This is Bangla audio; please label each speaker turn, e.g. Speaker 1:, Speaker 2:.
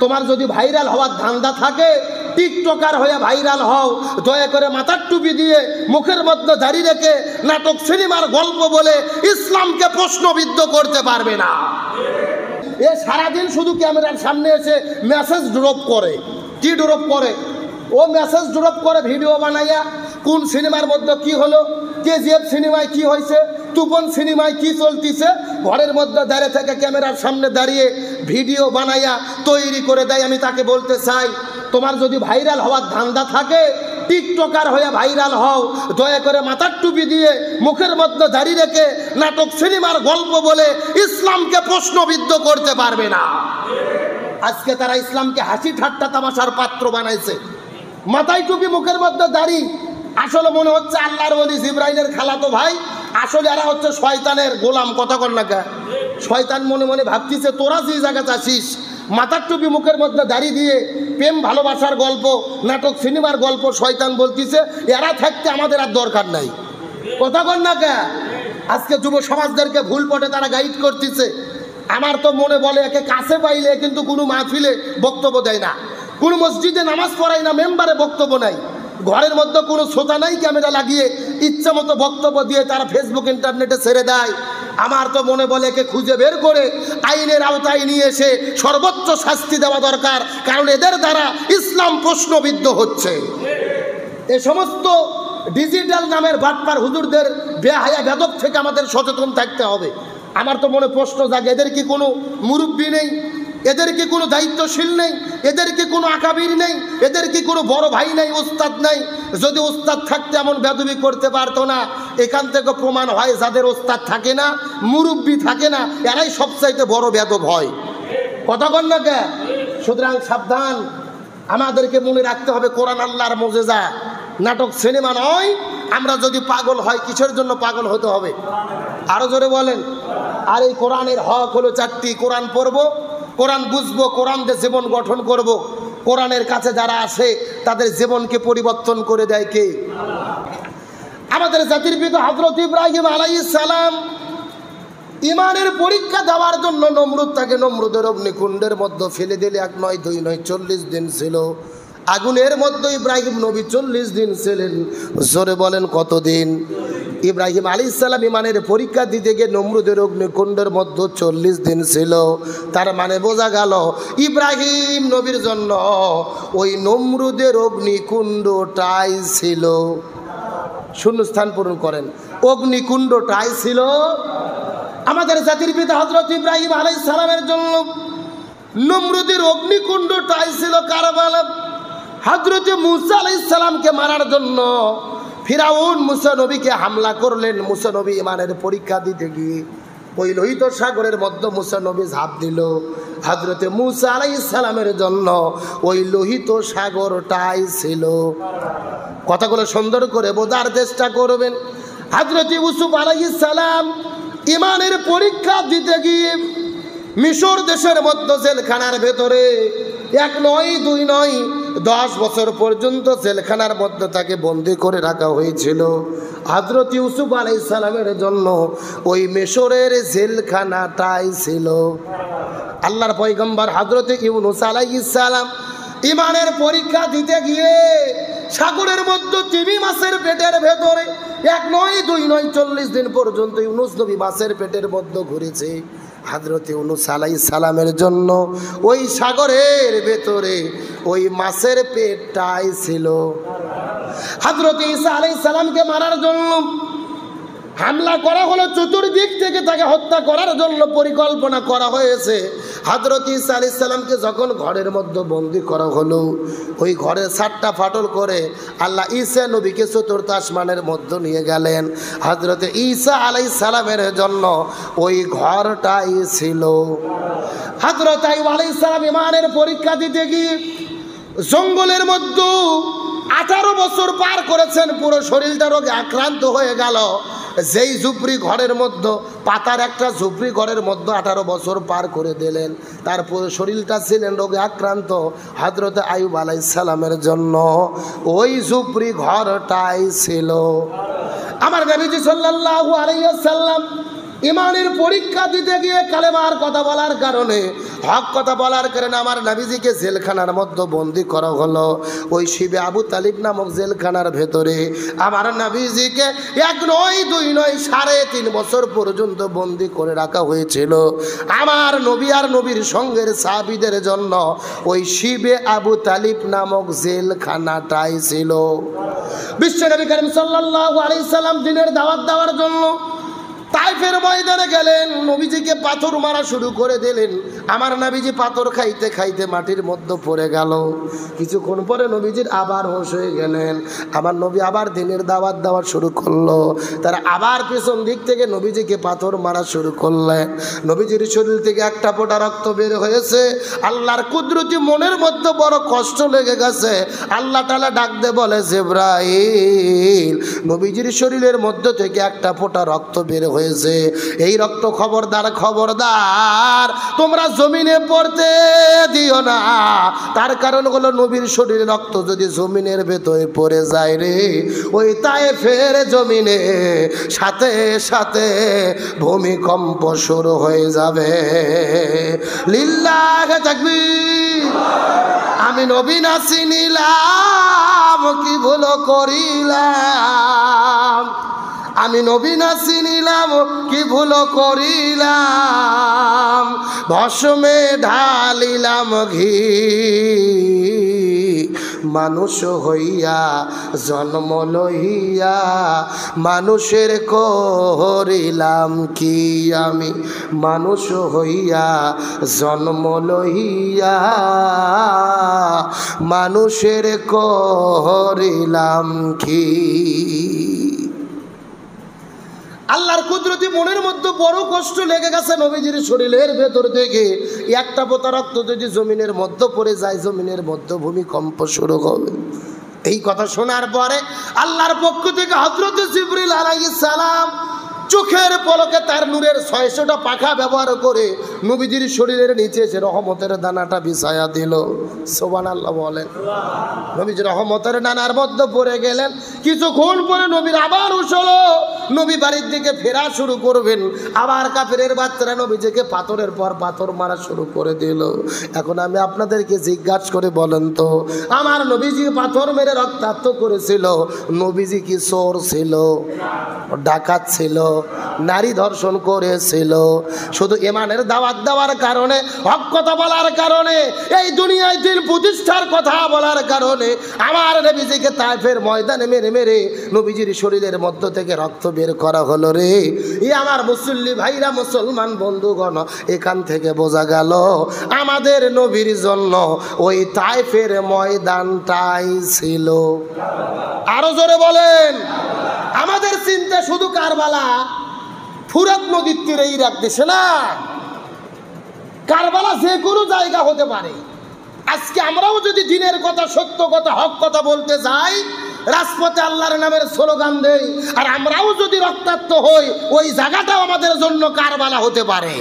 Speaker 1: তোমার যদি ভাইরাল হওয়ার ধান্দা থাকে, টিকটকার হয়ে ভাইরাল হও, দয়া করে মাথার টুপি দিয়ে মুখের মধ্যে দাড়ি রেখে নাটক সিনেমার গল্প বলে ইসলামকে প্রশ্নবিদ্ধ করতে পারবে না। এ সারাদিন শুধু ক্যামেরার সামনে এসে মেসেজ ড্রপ করে। কি ড্রপ করে? ও মেসেজ ড্রপ করে ভিডিও বানাইয়া, কোন সিনেমার মধ্যে কি হলো, কেজিএফ সিনেমায় কি হয়েছে, তুফান সিনেমায় কি চলতেছে, ঘরের মধ্যে দাঁড়িয়ে থেকে ক্যামেরার সামনে দাঁড়িয়ে ভিডিও বানাইয়া তৈরি করে দেয়। আমি তাকে বলতে চাই, তোমার যদি ভাইরাল হওয়ার ধান্দা থাকে, টিকটকার হয়ে ভাইরাল হও, দয়া করে মাথার টুপি দিয়ে মুখের মধ্যে দাড়ি রেখে নাটক সিনেমার গল্প বলে ইসলামকে প্রশ্নবিদ্ধ করতে পারবে না। আজকে তারা ইসলামকে হাসি ঠাট্টা তামাশার পাত্র বানাইছে। মাথায় টুপি, মুখের মধ্যে দাড়ি, আসলে মনে হচ্ছে আল্লাহর ওলি জিবরাইলের খালাতো ভাই, আসলে এরা হচ্ছে শয়তানের গোলাম। কথা কর না কে? শয়তান মনে মনে ভাবতিছে তোরা যে জায়গাতে আসিস, মাথার টুপি মুখের মধ্যে দাড়ি দিয়ে প্রেম ভালোবাসার গল্প, নাটক সিনেমার গল্প, শয়তান বলতিছে এরা থাকতে আমাদের আর দরকার নাই। কথা কর না কে? আজকে যুব সমাজদেরকে ভুল পথে তারা গাইড করতেছে। আমার তো মনে বলে একে কাছে পাইলে কিন্তু কোনো মাহফিলে বক্তব্য দেয় না, কোনো মসজিদে নামাজ পড়ায় না, মেম্বারে বক্তব্য নাই, ঘরের মধ্যে কোনো শ্রোতা নাই, ক্যামেরা লাগিয়ে ইচ্ছা মতো বক্তব্য দিয়ে তারা ফেসবুক ইন্টারনেটে ছেড়ে দেয়। আমার তো মনে বলে একে খুঁজে বের করে আইনের আওতায় নিয়ে এসে সর্বোচ্চ শাস্তি দেওয়া দরকার, কারণ এদের দ্বারা ইসলাম প্রশ্নবিদ্ধ হচ্ছে। এ সমস্ত ডিজিটাল নামের বাটপার হুজুরদের বেহায়া বেদব থেকে আমাদের সচেতন থাকতে হবে। আমার তো মনে প্রশ্ন জাগে, এদের কি কোনো মুরব্বী নেই, এদের কি কোনো দায়িত্বশীল নেই, এদের কি কোনো আকাবির নেই, এদের কি কোনো বড় ভাই নেই, ওস্তাদ নেই? যদি ওস্তাদ থাকতে এমন বেদবি করতে পারতো না। এখান থেকে প্রমাণ হয় যাদের ওস্তাদ থাকে না, মুরব্বী থাকে না, এরাই সবচাইতে বড় বেদব হয়। কথা বল না কে? সুতরাং সাবধান, আমাদেরকে মনে রাখতে হবে কোরআন আল্লাহর মুজিজা, নাটক সিনেমা নয়। আমরা যদি পাগল হয়, কিসের জন্য পাগল হতে হবে? আরো জোরে বলেন। আর এই কোরআনের হক হলো চারটি: কোরআন পড়বো, কোরআন বুঝবো, কোরআন দিয়ে জীবন গঠন করব। কোরআনের কাছে যারা আসে তাদের জীবনকে পরিবর্তন করে দেয় কে? আমাদের জাতির পিতা হযরত ইব্রাহিম আলাইহিস সালাম ইমানের পরীক্ষা দেওয়ার জন্য নমরুদ তাকে নমরুদের অগ্নিকুণ্ডের মধ্যে ফেলে দিলে 1 নয় 2 নয় 40 দিন ছিল আগুনের মধ্যে। ইব্রাহিম নবী 40 দিন ছিলেন। জোরে বলেন কতদিন? ইব্রাহিম আলাইহিস সালাম ইমানের পরীক্ষা দিতে গিয়ে নমরুদের অগ্নিকুণ্ডের মধ্যে 40 দিন ছিল। তার মানে বোঝা গেল ইব্রাহিম নবীর জন্য ওই নমরুদের অগ্নিকুণ্ডটাই ছিল। শূন্যস্থান পূরণ করেন। অগ্নিকুণ্ডটাই ছিল আমাদের জাতির পিতা হযরত ইব্রাহিম আলাইহিস সালামের জন্য নমরুদের অগ্নিকুণ্ডটাই ছিল কারবালা। হযরত মুসা আলাইহিস সালামকে মারার জন্য ফিরাউন মুসা নবীকে হামলা করলেন। মুসা নবী ইমানের পরীক্ষা দিতে গিয়ে ওই লোহিত সাগরের মধ্যে মুসা নবী ঝাঁপ দিল। হযরত মুসা আলাইহিস সালামের জন্য ওই লোহিত সাগরটাই ছিল। কথাগুলো সুন্দর করে বোঝার চেষ্টা করবেন। হযরত ইউসুফ আলাইহিস সালাম ইমানের পরীক্ষা দিতে গিয়ে মিশর দেশের মধ্যে জেলখানার ভেতরে 1 নয় 2 নয় 10 বছর পর্যন্ত জেলখানার মধ্যে তাকে বন্দী করে রাখা হয়েছিল। হযরত ইউসুফ আলাইহিস সালামের জন্য ওই মিশরের জেলখানাটাই ছিল। আল্লাহর পয়গম্বর হযরত ইউনূস আলাইহিস সালাম ইমানের পরীক্ষা দিতে গিয়ে সাগরের মধ্যে তিমি মাছের পেটের ভেতরে 1 নয় 2 নয় 40 দিন পর্যন্ত ইউনূস নবী মাছের পেটের মধ্যে ঘুরেছে। হযরত ইউনূস আলাইহিস সালামের জন্য ওই সাগরের ভেতরে ওই মাছের পেটটাই ছিল। হযরত ঈসা আলাইহিস সালামকে মারার জন্য হামলা করা হলো, চতুর্দিক থেকে তাকে হত্যা করার জন্য পরিকল্পনা করা হয়েছে। হযরত ঈসা আলাইহিস সালামকে যখন ঘরের মধ্যে বন্দী করা হলো, ওই ঘরে 7টা ফাটল করে আল্লাহ ঈসা নবীকে 4th আসমানের মধ্যে নিয়ে গেলেন। হযরত ঈসা আলাইহিস সালামের জন্য ওই ঘরটাই ছিল। হযরত আইয়ুব আলাইহিস সালাম ইমানের পরীক্ষা দিতে গিয়ে জঙ্গলের মধ্যে 18 বছর পার করেছেন, পুরো শরীরটা রোগে আক্রান্ত হয়ে গেল। যেই ঝুপড়ি ঘরের মধ্যে, পাতার একটা ঝুপড়ি ঘরের মধ্যে 18 বছর পার করে দিলেন, তারপর শরীরটা ছিলেন রোগে আক্রান্ত। হযরত আইয়ুব আলাইহিস সালামের জন্য ওই ঝুপড়ি ঘরটাই ছিল। আমার নবীজি সাল্লাল্লাহু আলাইহি ওয়াসাল্লাম ইমানের পরীক্ষা দিতে গিয়ে কালেমার কথা বলার কারণে, হক কথা বলার কারণে আমার নবীজিকে জেলখানার মধ্যে বন্দি করা হলো। ওই শিবে আবু তালিব নামক জেলখানার ভেতরে আমার নবীজিকে 1 নয় 2 নয় 3.5 বছর পর্যন্ত বন্দি করে রাখা হয়েছিল। আমার নবী আর নবীর সঙ্গের সাহাবীদের জন্য ওই শিবে আবু তালিব নামক জেলখানাটাই ছিল। বিশ্ব নবী করিম সাল্লাল্লাহু আলাইহি সাল্লাম দিনের দাওয়াত দেওয়ার জন্য তাইফের ময়দানে গেলেন, নবীজিকে পাথর মারা শুরু করে দিলেন। আমার নবীজি পাথর খাইতে খাইতে মাটির মধ্যে পড়ে গেল। কিছুক্ষণ পরে নবীজির আবার হোশ হয়ে গেলেন। আমার নবী আবার দিনের দাওয়াত দেওয়া শুরু করলো। তারা আবার পেছন দিক থেকে নবীজিকে পাথর মারা শুরু করলেন। নবীজির শরীর থেকে একটা ফোঁটা রক্ত বের হয়েছে। আল্লাহর কুদরতি মনের মধ্যে বড় কষ্ট লেগে গেছে। আল্লাহ তাআলা ডাক দিয়ে বলে, জিবরাইল, নবীজির শরীরের মধ্যে থেকে একটা ফোঁটা রক্ত বের হয়েছে, এই রক্ত খবরদার খবরদার তোমরা জমিনে পড়তে দিও না। তার কারণ হলো নবীর শরীরে রক্ত যদি জমিনের ভেতরে পড়ে যায় রে, ওই তায়েফের জমিনে সাথে সাথে ভূমিকম্প শুরু হয়ে যাবে। লিল্লাহি তাকবীর। আমি নবী না চিনিলাম কি ভুল করিলাম, আমি নবী না চিনিলাম কি ভুল করিলাম, ভস্মে ঢালিলাম ঘি, মানুষ হইয়া জন্ম লইয়া মানুষের করিলাম কি, আমি মানুষ হইয়া জন্ম লইয়া মানুষের করিলাম কি। আল্লাহর কুদরতি মনের মধ্যে বড় কষ্ট লেগে গেছে। নবীজির শরীরের ভেতর থেকে একটা ফোঁটা রক্ত যদি জমিনের মধ্যে পড়ে যায়, জমিনের মধ্যে ভূমিকম্প শুরু হবে। এই কথা শোনার পরে আল্লাহর পক্ষ থেকে হযরত জিবরিল আলাইহিস সালাম চোখের পলকে তার নূরের 600টা পাখা ব্যবহার করে নবীজির শরীরের নিচে সে রহমতের দানাটা বিছায়া দিল। সুবহানাল্লাহ বলেন। নবীজি রহমতের দানার মধ্যে পড়ে গেলেন। কিছুক্ষণ পরে নবীর আবার উঠলো, নবী বাড়ির দিকে ফেরা শুরু করবেন। আবার কাফেরের বাচ্চারা নবীজিকে পাথরের পর পাথর মারা শুরু করে দিল। এখন আমি আপনাদেরকে জিজ্ঞাসা করে বলেন তো, আমার নবীজি পাথর মেরে রক্তাক্ত করেছিল, নবীজি কি চোর ছিল, ডাকাত ছিল, নারী ধর্ষণ করেছিল? শুধু ইমানের দাওয়াত দেওয়ার কারণে, হক কথা বলার কারণে, এই দুনিয়ায় দিন প্রতিষ্ঠার কথা বলার কারণে আমার নবীজিকে তায়েফের ময়দানে মেরে মেরে নবীজির শরীরের মধ্য থেকে রক্ত বের করা হলো রে। এই আমার মুসল্লি ভাইরা, মুসলমান বন্ধুগণ, এখান থেকে বোঝা গেল আমাদের নবীর জন্য ওই তায়েফের ময়দানটাই ছিল। আরো জোরে বলেন। আমাদের চিন্তা শুধু কারবালা, ফুরাত নদীর তীরে ইরাক দেশে না, কারবালা যে কোনো জায়গা হতে পারে। আজকে আমরাও যদি দিনের কথা, সত্য কথা, হক কথা বলতে যাই, রাজপথে আল্লাহর নামের স্লোগান দেই, আর আমরাও যদি রক্তাক্ত হই, ওই জায়গাটাও আমাদের জন্য কারবালা হতে পারে।